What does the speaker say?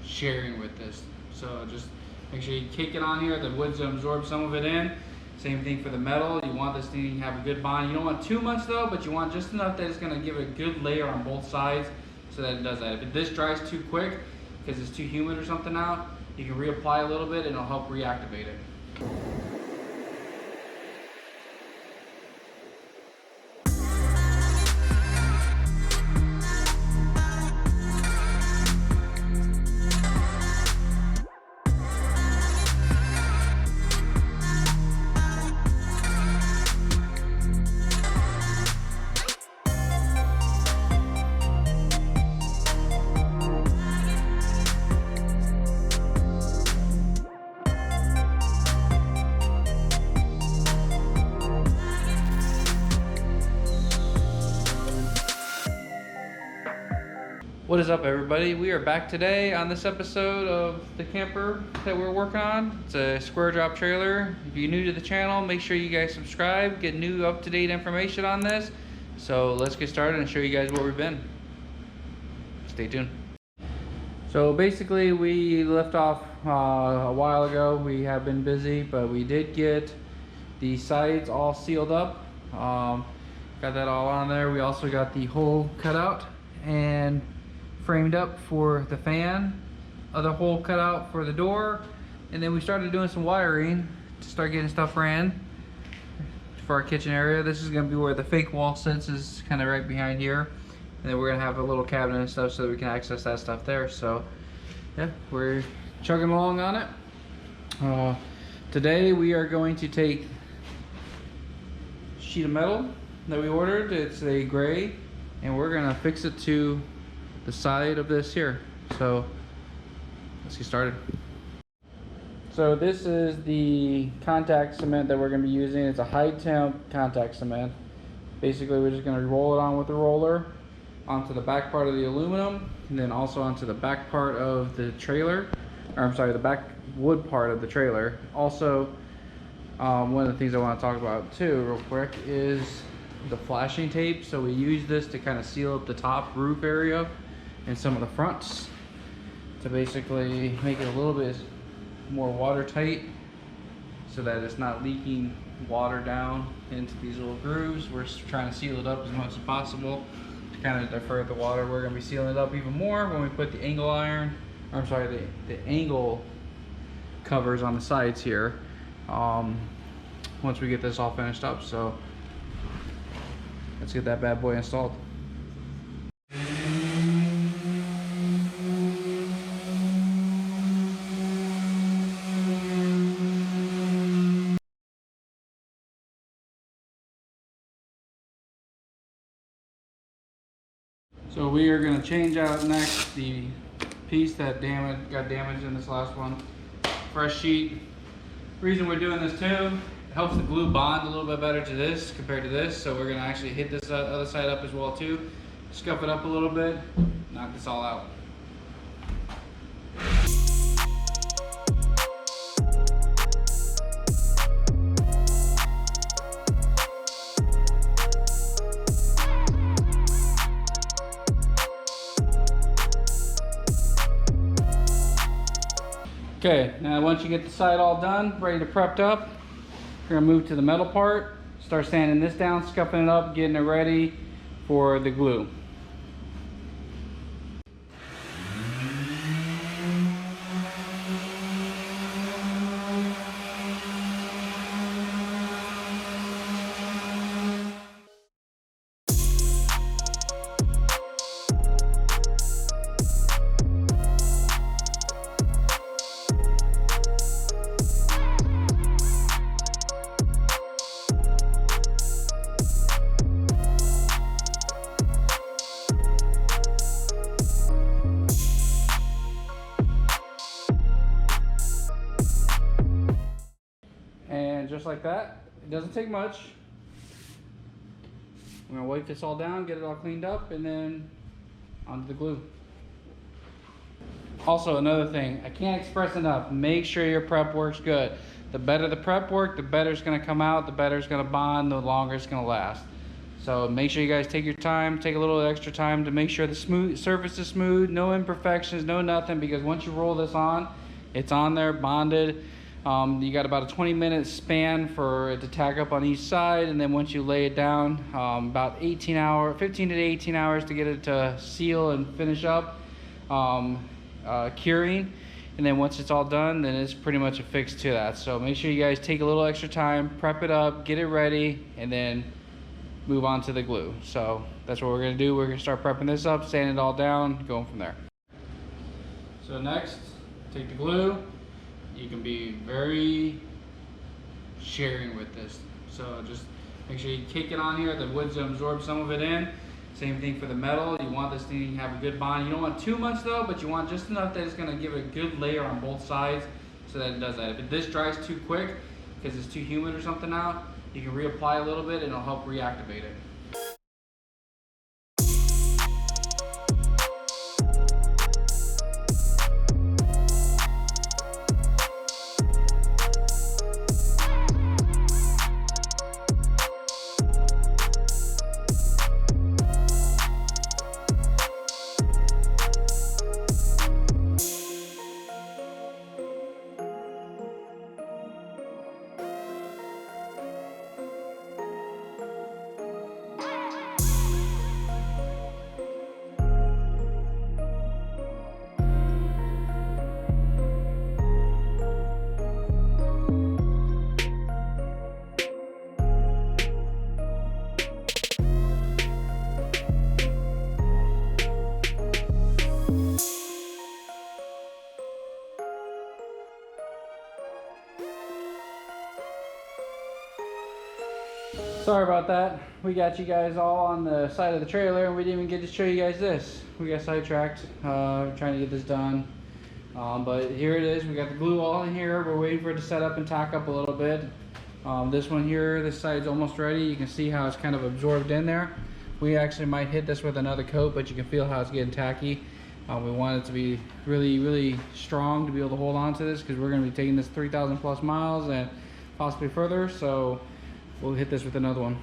sharing with this. So just make sure you kick it on here. The wood's gonna absorb some of it in. Same thing for the metal. You want this thing to have a good bond. You don't want too much though, but you want just enough that it's gonna give a good layer on both sides so that it does that. If this dries too quick because it's too humid or something now, you can reapply a little bit and it'll help reactivate it. What is up, everybody? We are back today on this episode of the camper that we're working on. It's a Squaredrop trailer. If you're new to the channel, make sure you guys subscribe, get new up-to-date information on this. So let's get started and show you guys where we've been. Stay tuned. So basically we left off a while ago. We have been busy, but we did get the sides all sealed up. Got that all on there. We also got the hole cut out and framed up for the fan, other hole cut out for the door, and then we started doing some wiring to start getting stuff ran for our kitchen area. This is going to be where the fake wall sits, is kind of right behind here, and then we're going to have a little cabinet and stuff so that we can access that stuff there. So yeah, we're chugging along on it. Today we are going to take a sheet of metal that we ordered. It's a gray, and we're going to fix it to the side of this here. So let's get started. So this is the contact cement that we're going to be using. It's a high temp contact cement. Basically we're just going to roll it on with the roller onto the back part of the aluminum, and then also onto the back part of the trailer, or I'm sorry, the back wood part of the trailer. Also, one of the things I want to talk about too real quick is the flashing tape. So we use this to kind of seal up the top roof area and some of the fronts to basically make it a little bit more watertight so that it's not leaking water down into these little grooves. We're trying to seal it up as much as possible to kind of divert the water. We're going to be sealing it up even more when we put the angle iron, or I'm sorry, the angle covers on the sides here once we get this all finished up. So let's get that bad boy installed. So we are going to change out next the piece that got damaged in this last one. Fresh sheet. Reason we're doing this too, it helps the glue bond a little bit better to this compared to this. So we're going to actually hit this other side up as well too. Scuff it up a little bit, knock this all out. Okay, now once you get the side all done, ready to prepped up, we're gonna move to the metal part, start sanding this down, scuffing it up, getting it ready for the glue. Just like that. It doesn't take much. I'm gonna wipe this all down, get it all cleaned up, and then onto the glue. Also, another thing, I can't express enough, make sure your prep works good. The better the prep work, the better it's gonna come out, the better it's gonna bond, the longer it's gonna last. So make sure you guys take your time, take a little extra time to make sure the surface is smooth, no imperfections, no nothing, because once you roll this on, it's on there bonded. You got about a 20-minute span for it to tack up on each side, and then once you lay it down, about 15 to 18 hours to get it to seal and finish up curing. And then once it's all done, then it's pretty much a fix to that. So make sure you guys take a little extra time, prep it up, get it ready, and then move on to the glue. So that's what we're gonna do. We're gonna start prepping this up, sanding it all down, going from there. So next, take the glue. You can be very sharing with this. So just make sure you kick it on here. The wood's gonna absorb some of it in. Same thing for the metal. You want this thing to have a good bond. You don't want too much though, but you want just enough that it's gonna give a good layer on both sides so that it does that. If this dries too quick because it's too humid or something now, you can reapply a little bit and it'll help reactivate it. Sorry about that. We got you guys all on the side of the trailer and we didn't even get to show you guys this. We got sidetracked trying to get this done. But here it is. We got the glue all in here. We're waiting for it to set up and tack up a little bit. This one here, this side's almost ready. You can see how it's kind of absorbed in there. We actually might hit this with another coat, but you can feel how it's getting tacky. We want it to be really, really strong to be able to hold on to this because we're going to be taking this 3,000 plus miles and possibly further. So we'll hit this with another one.